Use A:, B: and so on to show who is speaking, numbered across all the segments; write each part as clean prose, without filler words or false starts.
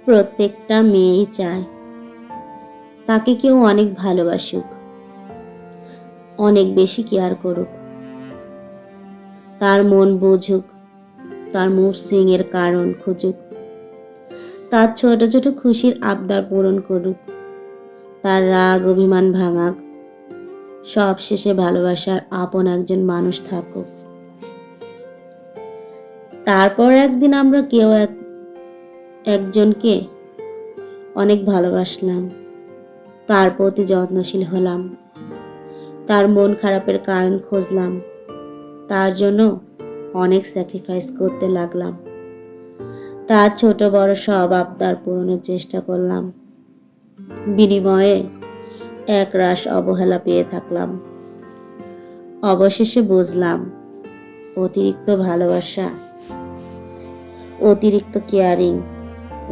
A: প্রত্যেকটা মেয়েই চায় তাকে কেউ অনেক ভালোবাসুক, অনেক বেশি কেয়ার করুক, তার মন বুঝুক, তার মুড সুইং এর কারণ খুঁজুক, তার ছোট ছোট খুশির আবদার পূরণ করুক, তার রাগ অভিমান ভাঙাক, সব শেষে ভালোবাসার আপন একজন মানুষ থাকুক। তারপর একদিন আমরা কেউ একজনকে অনেক ভালোবাসলাম, তার প্রতি যত্নশীল হলাম, তার মন খারাপের কারণ খুঁজলাম, তার জন্য অনেক স্যাক্রিফাইস করতে লাগলাম, তার ছোট বড় সব আবদার পূরণের চেষ্টা করলাম। বিনিময়ে একরাশ অবহেলা পেয়ে থাকলাম। অবশেষে বুঝলাম অতিরিক্ত ভালোবাসা, অতিরিক্ত কেয়ারিং,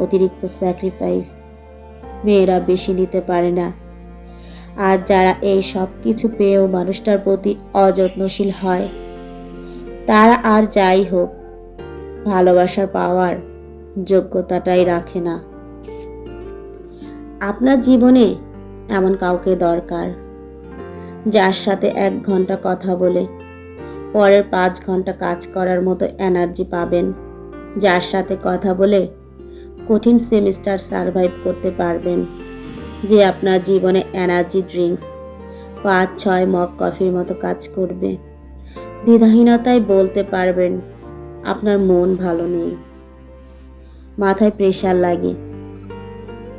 A: অতিরিক্ত স্যাক্রিফাইস মেয়েরা বেশি নিতে পারে না। আর যারা এই সব কিছু পেয়েও মানুষটার প্রতি অযত্নশীল হয়, তারা আর যাই হোক ভালোবাসার পাওয়ার যোগ্যতাটাই রাখে না। আপনার জীবনে এমন কাউকে দরকার, যার সাথে 1 ঘন্টা কথা বলে পরের 5 ঘন্টা কাজ করার মতো এনার্জি পাবেন, যার সাথে কথা বলে কঠিন সেমিস্টার সারভাইভ করতে পারবেন, যে আপনার জীবনে এনার্জি ড্রিঙ্কস 5-6 মগ কফির মতো কাজ করবে। দ্বিধাহীনতায় বলতে পারবেন আপনার মন ভালো নেই, মাথায় প্রেশার লাগে,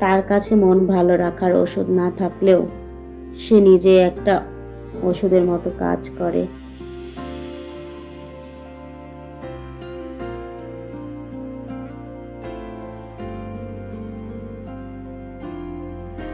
A: তার কাছে মন ভালো রাখার ওষুধ না থাকলেও সে নিজে একটা ওষুধের মতো কাজ করে।